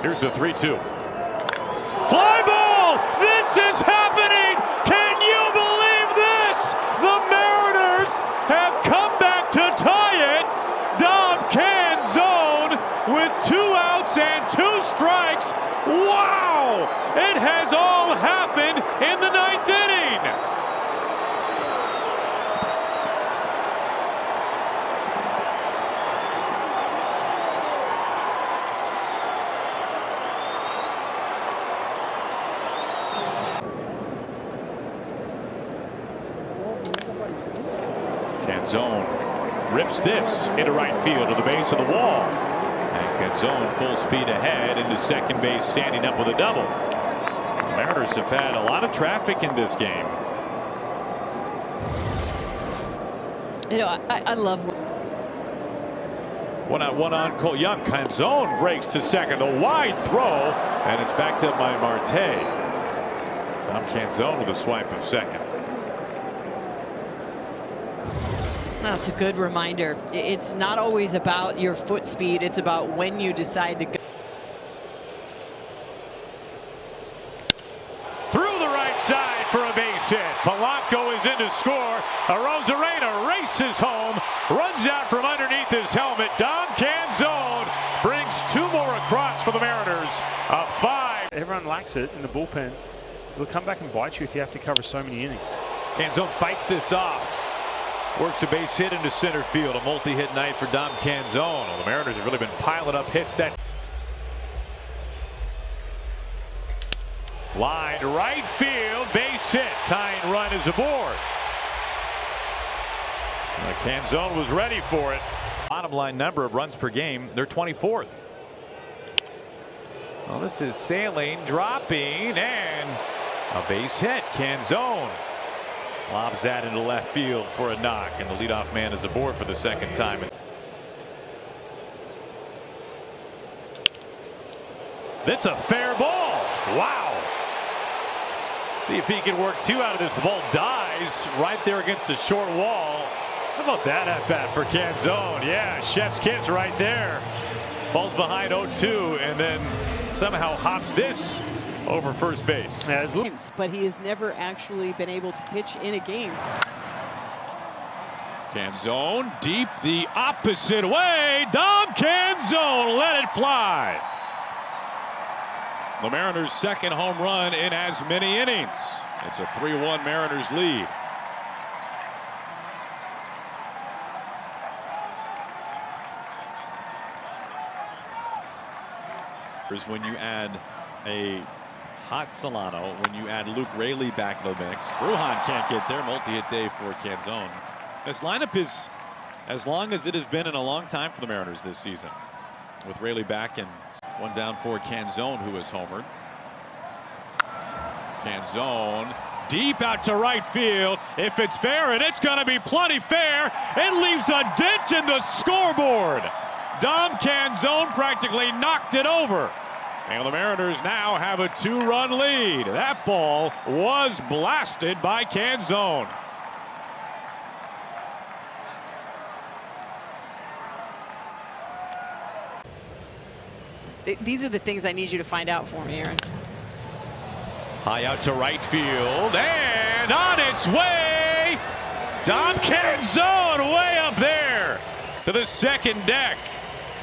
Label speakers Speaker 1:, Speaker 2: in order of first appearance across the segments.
Speaker 1: Here's the 3-2. Fly ball! This is happening! Can you believe this? The Mariners have come back to tie it. Dom Canzone with 2 outs and 2 strikes. Wow! It has all happened in the 9th inning. Canzone rips this into right field to the base of the wall. And Canzone full speed ahead into second base, standing up with a double. The Mariners have had a lot of traffic in this game.
Speaker 2: You know, I love.
Speaker 1: 1-on-1 on Cole Young. Canzone breaks to second. A wide throw, and it's backed up by Marte. Dom Canzone with a swipe of second.
Speaker 2: That's a good reminder. It's not always about your foot speed. It's about when you decide to go.
Speaker 1: Through the right side for a base hit. Polanco is in to score. Arozarena races home. Runs out from underneath his helmet. Dom Canzone brings 2 more across for the Mariners. A 5.
Speaker 3: Everyone likes it in the bullpen. It'll come back and bite you if you have to cover so many innings.
Speaker 1: Canzone fights this off. Works a base hit into center field. A multi-hit night for Dom Canzone. Well, the Mariners have really been piling up hits. That line to right field, base hit. Tying run is aboard. Canzone was ready for it. Bottom line number of runs per game, they're 24th. Well, this is sailing, dropping, and a base hit. Canzone lobs that into left field for a knock, and the leadoff man is aboard for the second time. That's a fair ball. Wow. See if he can work 2 out of this. The ball dies right there against the short wall. How about that at bat for Canzone? Yeah, chef's kiss right there. Falls behind 0-2 and then somehow hops this over first base.
Speaker 2: But he has never actually been able to pitch in a game.
Speaker 1: Canzone deep the opposite way. Dom Canzone let it fly. The Mariners' second home run in as many innings. It's a 3-1 Mariners lead. When you add a hot Solano, when you add Luke Raley back into the mix, Brujan can't get there. Multi-hit day for Canzone. This lineup is as long as it has been in a long time for the Mariners this season. With Raley back and 1 down for Canzone, who is homered. Canzone deep out to right field. If it's fair, and it's going to be plenty fair, it leaves a dent in the scoreboard. Dom Canzone practically knocked it over. And the Mariners now have a 2-run lead. That ball was blasted by Canzone.
Speaker 2: These are the things I need you to find out for me, Aaron.
Speaker 1: High out to right field, and on its way, Dom Canzone way up there to the second deck.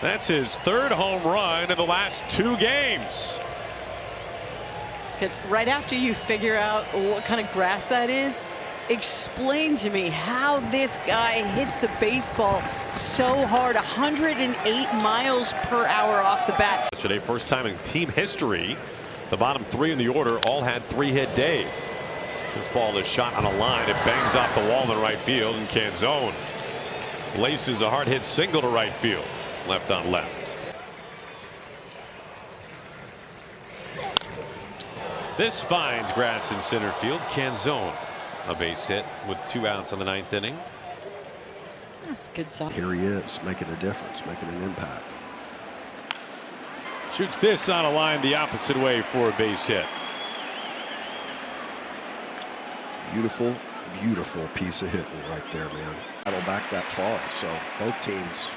Speaker 1: That's his 3rd home run in the last 2 games.
Speaker 2: Right after you figure out what kind of grass that is, explain to me how this guy hits the baseball so hard. 108 miles per hour off the bat.
Speaker 4: Today, first time in team history, the bottom 3 in the order all had 3-hit days. This ball is shot on a line. It bangs off the wall in right field, and Canzone laces a hard hit single to right field. Left on left. This finds grass in center field. Canzone, a base hit with 2 outs on the 9th inning.
Speaker 2: That's good stuff.
Speaker 5: Here he is, making a difference, making an impact.
Speaker 1: Shoots this on a line the opposite way for a base hit.
Speaker 5: Beautiful, beautiful piece of hitting right there, man. Battle back that far, so both teams,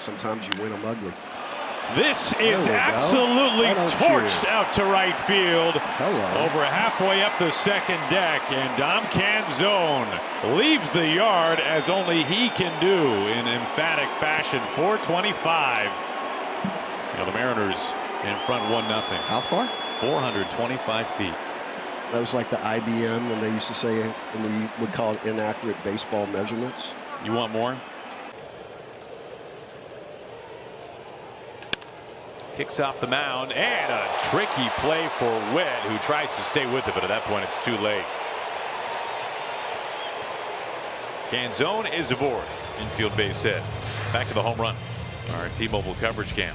Speaker 5: sometimes you win them ugly.
Speaker 1: This is absolutely torched out to right field.
Speaker 5: Hello.
Speaker 1: Over halfway up the second deck, and Dom Canzone leaves the yard as only he can do in emphatic fashion. 425. Now the Mariners in front 1-0.
Speaker 5: How far?
Speaker 1: 425 feet.
Speaker 5: That was like the IBM when they used to say, when we would call it inaccurate baseball measurements.
Speaker 1: You want more? Kicks off the mound, and a tricky play for Witt, who tries to stay with it, but at that point it's too late. Canzone is aboard. Infield base hit. Back to the home run. Our T-Mobile coverage cam.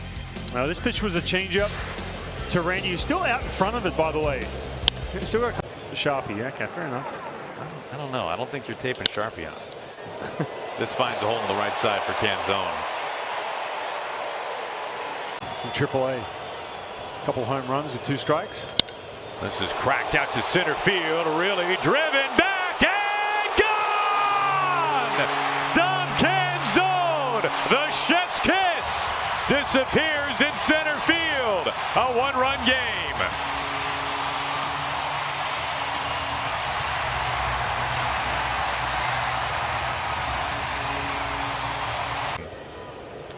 Speaker 3: This pitch was a changeup to Randy. He's still out in front of it, by the way. Still got Sharpie. Okay, fair enough.
Speaker 1: I don't know. I don't think you're taping Sharpie on. This finds a hole on the right side for Canzone.
Speaker 3: From AAA. A couple home runs with 2 strikes.
Speaker 1: This is cracked out to center field. Really driven back and gone! Dom Canzone, the chef's kiss, disappears in center field. A 1-run game.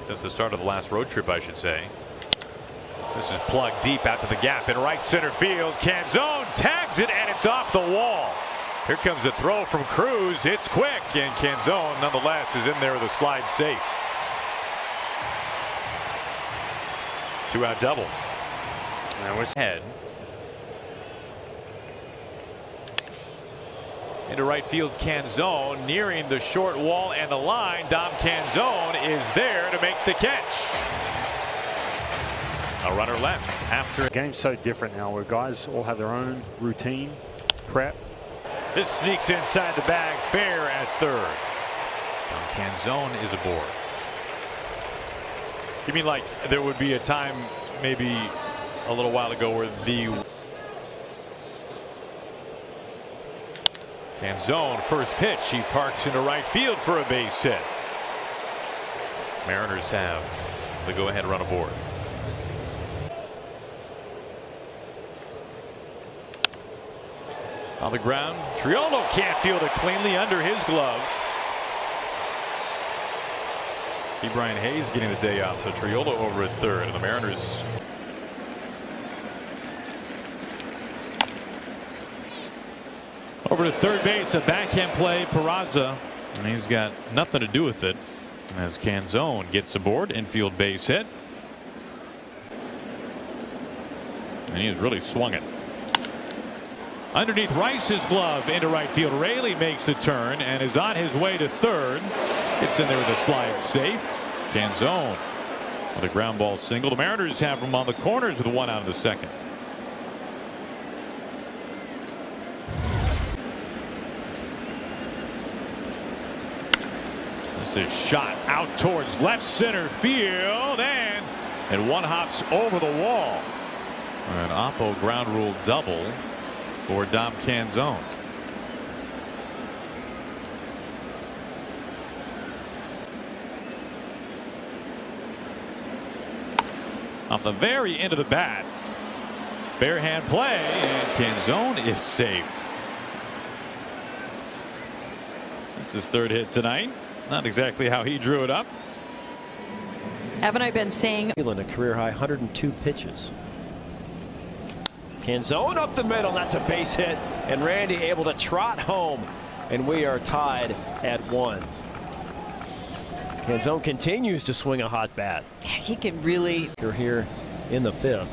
Speaker 1: Since the start of the last road trip, I should say. This is plugged deep out to the gap in right center field. Canzone tags it, and it's off the wall. Here comes the throw from Cruz. It's quick, and Canzone nonetheless is in there with a slide safe. 2-out double. That was head. Into right field, Canzone nearing the short wall and the line. Dom Canzone is there to make the catch. A runner left after.
Speaker 3: The game's so different now, where guys all have their own routine, prep.
Speaker 1: This sneaks inside the bag, fair at third. Dom Canzone is aboard. You mean like there would be a time, maybe a little while ago, where the Canzone, first pitch, he parks into right field for a base hit. Mariners have the go-ahead run aboard. On the ground, Triolo can't field it cleanly under his glove. Brian Hayes getting the day off, so Triolo over at third, and the Mariners. Over to third base, a backhand play, Peraza, and he's got nothing to do with it as Canzone gets aboard, infield base hit. And he has really swung it. Underneath Rice's glove into right field. Raley makes the turn and is on his way to third. Gets in there with a slide safe. Canzone with a ground ball single. The Mariners have him on the corners with 1 out of the second. This is shot out towards left center field, and one hops over the wall. An Oppo ground rule double for Dom Canzone. Off the very end of the bat. Bare hand play, and Canzone is safe. That's his third hit tonight. Not exactly how he drew it up.
Speaker 2: Haven't I been saying?
Speaker 6: A career high 102 pitches. Canzone up the middle. That's a base hit, and Randy able to trot home, and we are tied at 1. Canzone continues to swing a hot bat.
Speaker 2: Yeah, he can really.
Speaker 6: You're here in the 5th.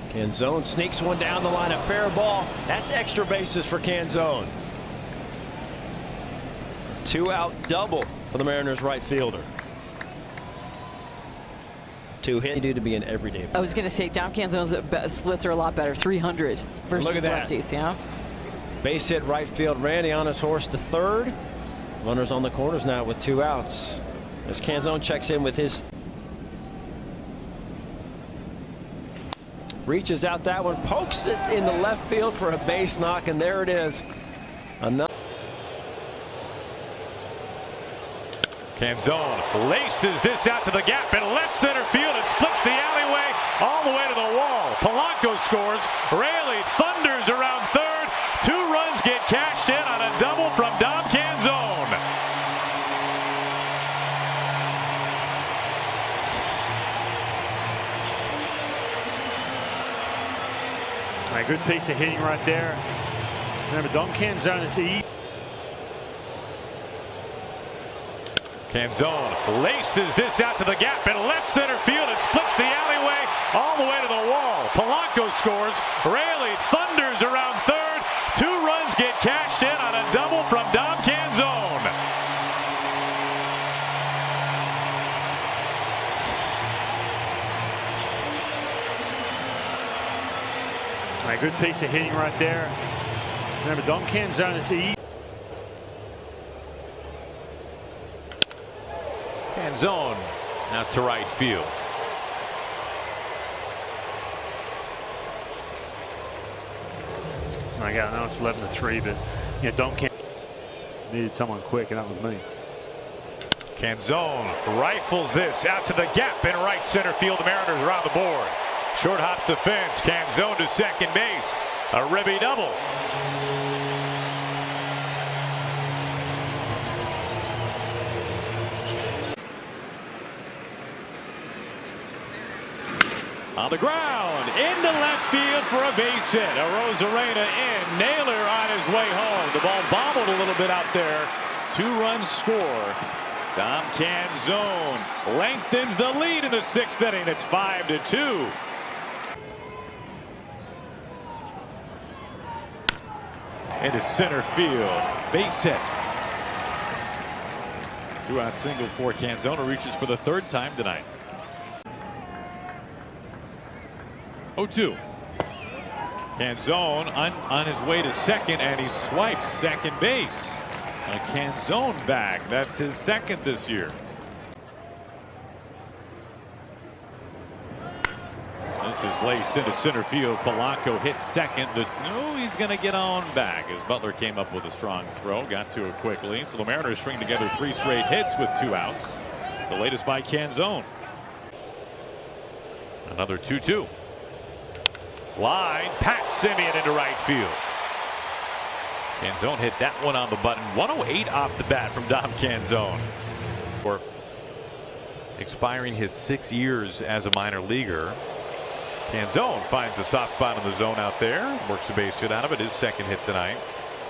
Speaker 6: Canzone sneaks one down the line, a fair ball. That's extra bases for Canzone. 2-out double for the Mariners right fielder. 2 hit due to be an everyday.
Speaker 2: I was going to say Dom Canzone's splits are a lot better. 300 versus
Speaker 6: Look at that.
Speaker 2: lefties. Yeah.
Speaker 6: Base hit right field. Randy on his horse to third. Runners on the corners now with 2 outs. As Canzone checks in with his. Reaches out that one, pokes it in the left field for a base knock, and there it is. Another.
Speaker 4: Canzone laces this out to the gap in left center field and splits the alleyway all the way to the wall. Polanco scores. Raley thunders around third. 2 runs get cashed in on a double from Dom Canzone.
Speaker 3: A good piece of hitting right there. Remember, Dom Canzone, it's easy.
Speaker 4: Canzone laces this out to the gap in left center field and splits the alleyway all the way to the wall. Polanco scores. Raley thunders around third. 2 runs get cashed in on a double from Dom Canzone.
Speaker 3: A good piece of hitting right there. Remember, Dom Canzone, it's easy.
Speaker 4: Canzone out to right field.
Speaker 3: I know it's 11-3, but yeah, Dom Canzone needed someone quick, and that was me.
Speaker 4: Canzone rifles this out to the gap in right center field. The Mariners are on the board. Short hops the fence. Canzone to second base. A ribby double. On the ground, into left field for a base hit. Arozarena in, Naylor on his way home. The ball bobbled a little bit out there. 2-run score. Dom Canzone lengthens the lead in the 6th inning. It's 5-2. Into center field, base hit. 2-out single for Canzone, who reaches for the 3rd time tonight. 0-2. Canzone on his way to second, and he swipes second base. A Canzone back. That's his 2nd this year. This is laced into center field. Polanco hits second. No, he's going to get on back as Butler came up with a strong throw. Got to it quickly. So the Mariners string together 3 straight hits with 2 outs. The latest by Canzone. Another 2-2. Line past Simeon into right field. Canzone hit that one on the button. 108 off the bat from Dom Canzone. For expiring his 6 years as a minor leaguer. Canzone finds a soft spot in the zone out there. Works a base hit out of it. His 2nd hit tonight.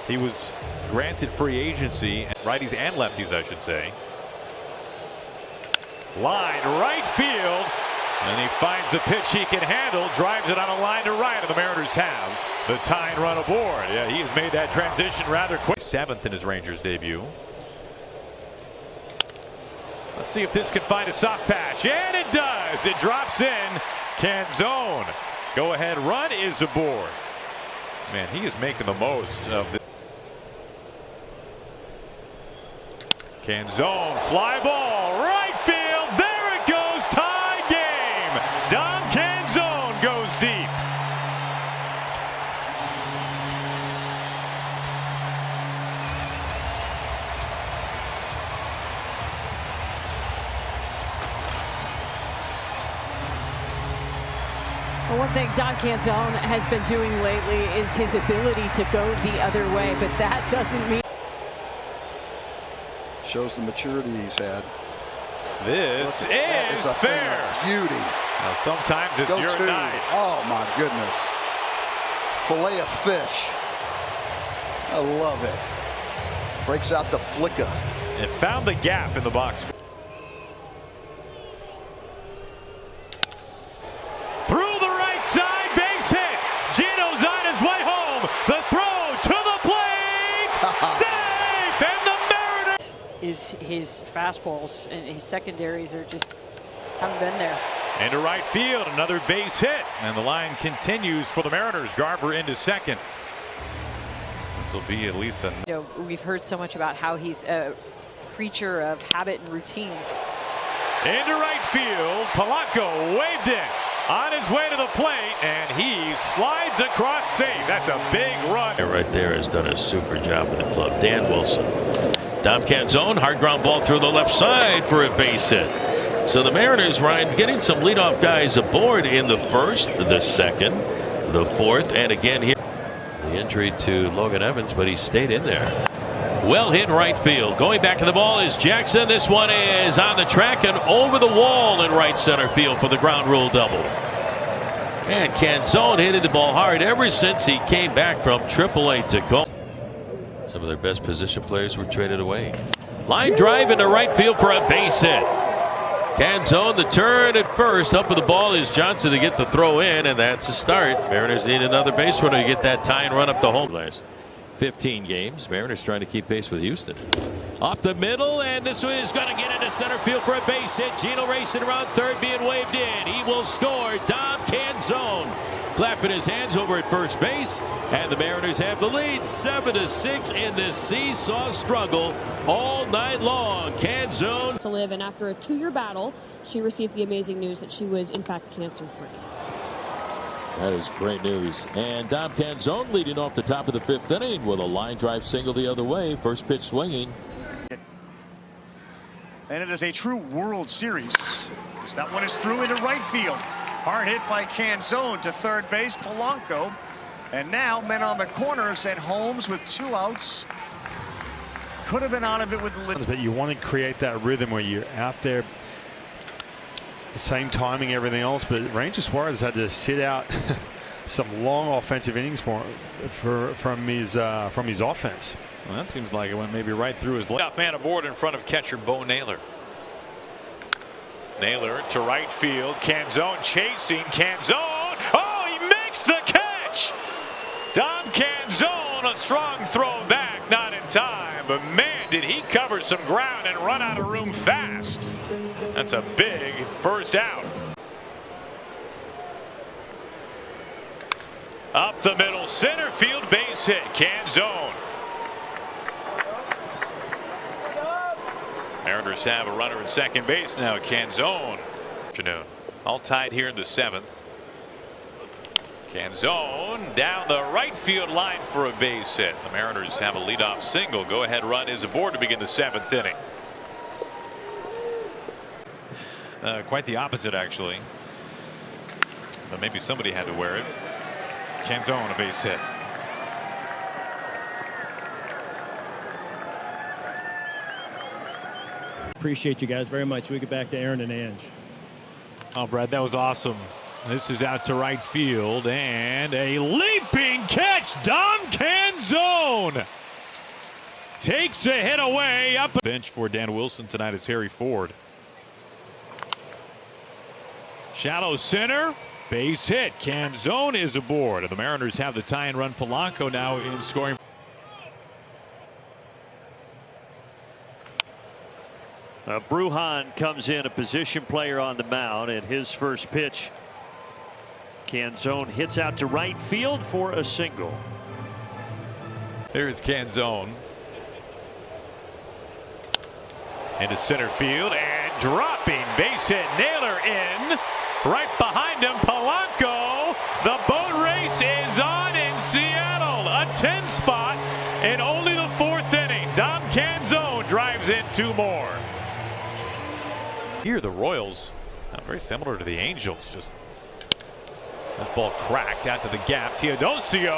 Speaker 4: He was granted free agency. Righties and lefties, I should say. Line right field. And he finds a pitch he can handle, drives it on a line to right, and the Mariners have the tying run aboard. Yeah, he has made that transition rather quick. 7th in his Rangers debut. Let's see if this can find a soft patch, and it does. It drops in. Canzone, go ahead run is aboard. Man, he is making the most of this. Canzone, fly ball, right field. There it goes. Tie game. Dom Canzone goes deep.
Speaker 2: One thing Dom Canzone has been doing lately is his ability to go the other way, but that doesn't mean.
Speaker 5: Shows the maturity he's had.
Speaker 4: This is fair.
Speaker 5: Beauty.
Speaker 4: Now, sometimes it's your night.
Speaker 5: Oh my goodness. Fillet of fish. I love it. Breaks out the flicker.
Speaker 4: It found the gap in the box. Through the right side, base hit. Gino's on his way home. The throw to the plate. Safe, and the Mariners.
Speaker 2: Is his fastballs and his secondaries are just haven't been there.
Speaker 4: Into right field, another base hit, and the line continues for the Mariners. Garver into second. This will be at least a.
Speaker 2: You know, we've heard so much about how he's a creature of habit and routine.
Speaker 4: Into right field, Polanco waved in. On his way to the plate, and he slides across safe. That's a big run.
Speaker 7: Right there has done a super job with the club. Dan Wilson. Dom Canzone, hard ground ball through the left side for a base hit. So the Mariners, Ryan, getting some leadoff guys aboard in the first, the second, the fourth, and again here. The injury to Logan Evans, but he stayed in there. Well hit right field. Going back to the ball is Jackson. This one is on the track and over the wall in right center field for the ground rule double. And Canzone hitting the ball hard ever since he came back from AAA Tacoma. Some of their best position players were traded away. Line drive into right field for a base hit. Canzone, the turn at first. Up with the ball is Johnson to get the throw in, and that's a start. Mariners need another base runner to get that tying run up the home. Last 15 games, Mariners trying to keep pace with Houston. Up the middle, and this one is going to get into center field for a base hit. Gino racing around third, being waved in. He will score. Dom Canzone clapping his hands over at first base, and the Mariners have the lead 7-6 in this seesaw struggle all night long. Canzone
Speaker 8: to live, and after a 2-year battle, she received the amazing news that she was in fact cancer-free.
Speaker 7: That is great news. And Dom Canzone leading off the top of the 5th inning with a line drive single the other way. First pitch swinging.
Speaker 9: And it is a true World Series, as that one is through into right field. Hard hit by Canzone to third base, Polanco. And now men on the corners and Holmes with 2 outs. Could have been out of it with the...
Speaker 3: But you want to create that rhythm where you're out there, same timing, everything else. But Ranger Suarez had to sit out some long offensive innings from his offense.
Speaker 1: Well, that seems like it went maybe right through his leg. Man aboard in front of catcher Bo Naylor. Naylor to right field. Canzone chasing. Canzone. Oh, he makes the catch. Dom Canzone, a strong throw back, not in time. But man, did he cover some ground and run out of room fast. That's a big first out. Up the middle, center field base hit. Canzone. Mariners have a runner at second base now. Canzone. Afternoon. All tied here in the 7th. Canzone down the right field line for a base hit. The Mariners have a leadoff single. Go ahead run is aboard to begin the 7th inning. Quite the opposite, actually. But maybe somebody had to wear it. Canzone, a base hit.
Speaker 10: Appreciate you guys very much. We get back to Aaron and Ange.
Speaker 1: Oh, Brad, that was awesome. This is out to right field, and a leaping catch. Dom Canzone takes a hit away. Up bench for Dan Wilson tonight is Harry Ford. Shallow center, base hit. Canzone is aboard. The Mariners have the tie and run. Polanco now in scoring.
Speaker 11: Brujan comes in, a position player on the mound, and his first pitch, Canzone hits out to right field for a single.
Speaker 1: There's Canzone into center field and dropping base hit. Naylor in, right behind him Polanco. The boat race is on in Seattle. A 10 spot in only the 4th inning. Dom Canzone drives in 2 more. Here the Royals, very similar to the Angels, just this ball cracked out to the gap. Teodosio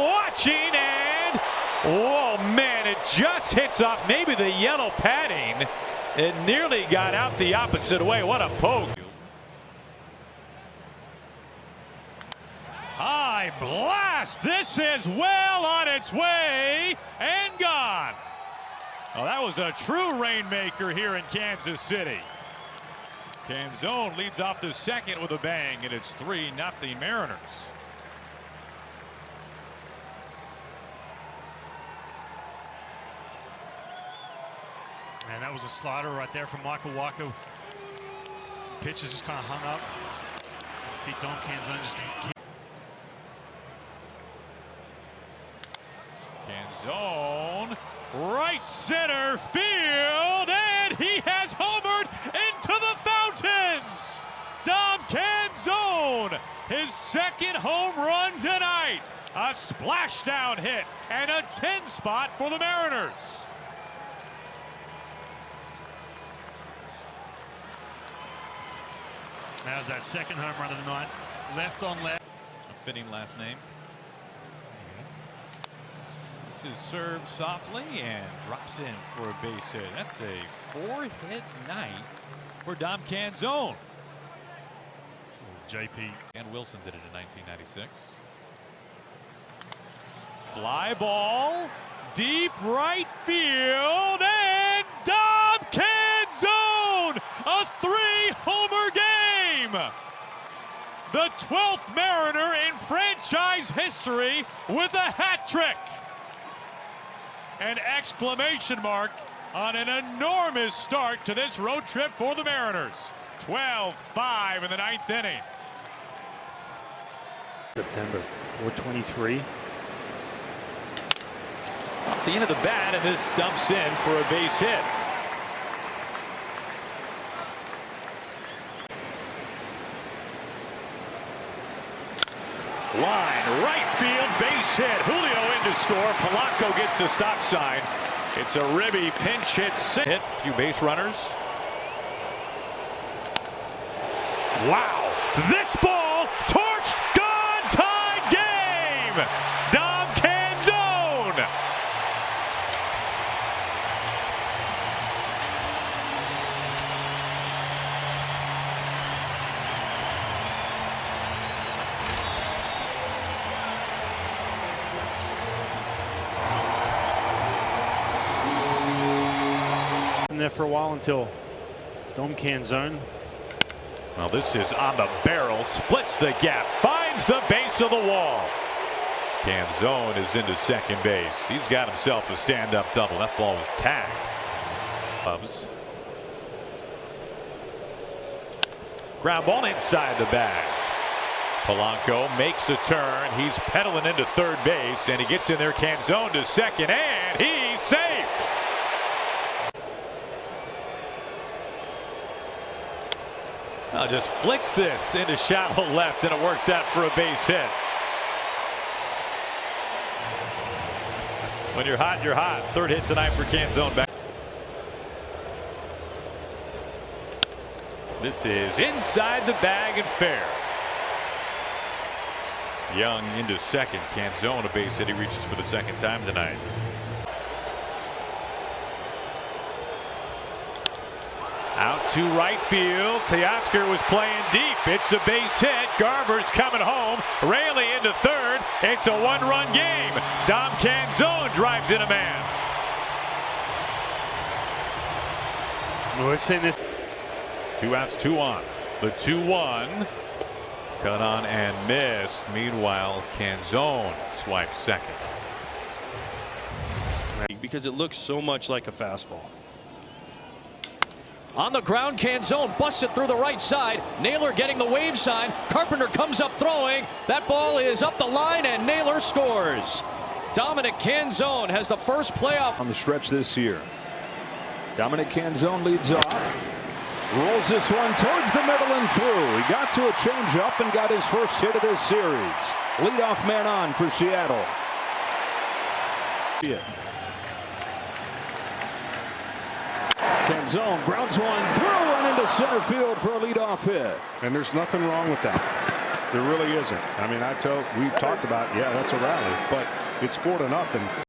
Speaker 1: watching, and oh man, it just hits off maybe the yellow padding. It nearly got out the opposite way. What a poke. High blast. This is well on its way and gone. Well, that was a true rainmaker here in Kansas City. Canzone leads off the 2nd with a bang, and it's 3-0 Mariners.
Speaker 3: And that was a slaughter right there from Waka Waka. Pitch is just kind of hung up. You see Dom Canzone just keep.
Speaker 1: Canzone, right center field, and he has homered into the fountains. Dom Canzone, his 2nd home run tonight. A splashdown hit and a 10 spot for the Mariners.
Speaker 12: How's that second home run of the night? Left on left.
Speaker 13: A fitting last name. This is served softly and drops in for a base hit. That's a 4-hit night for Dom Canzone.
Speaker 12: So JP
Speaker 13: and Wilson did it in 1996. Fly ball, deep right field, and Dom Canzone, a 3-homer game. The 12th Mariner in franchise history with a hat trick. An exclamation mark on an enormous start to this road trip for the Mariners. 12-5 in the 9th inning.
Speaker 3: September 423.
Speaker 13: Off the end of the bat, and this dumps in for a base hit. Line, right field, base hit. Julio in to score. Polanco gets the stop sign. It's a ribby pinch hit. Hit, few base runners.
Speaker 1: Wow, this ball torched, gone, tied game. Dom Canzone.
Speaker 3: There for a while until Dom Canzone.
Speaker 4: Well, this is on the barrel, splits the gap, finds the base of the wall. Canzone is into second base. He's got himself a stand-up double. That ball was tagged. Cubs. Ground ball inside the bag. Polanco makes the turn. He's pedaling into third base, and he gets in there. Canzone to second, and he's safe. Just flicks this into shallow left, and it works out for a base hit. When you're hot, you're hot. Third hit tonight for Canzone. Back. This is inside the bag and fair. Young into second. Canzone a base hit. He reaches for the second time tonight. Out to right field. Teoscar was playing deep. It's a base hit. Garver's coming home. Raley into third. It's a one-run game. Dom Canzone drives in a man.
Speaker 3: Well, we've seen this.
Speaker 4: 2 outs, 2 on. The 2-1. Cut on and missed. Meanwhile, Canzone swipes second.
Speaker 6: Because it looks so much like a fastball.
Speaker 14: On the ground, Canzone busts it through the right side. Naylor getting the wave sign. Carpenter comes up throwing. That ball is up the line, and Naylor scores. Dominic Canzone has the first playoff
Speaker 15: on the stretch this year. Dominic Canzone leads off. Rolls this one towards the middle and through. He got to a changeup and got his first hit of this series. Leadoff man on for Seattle. Canzone grounds one through and into center field for a leadoff hit.
Speaker 16: And there's nothing wrong with that. There really isn't. I mean, we talked about, yeah, that's a rally, but it's 4-0.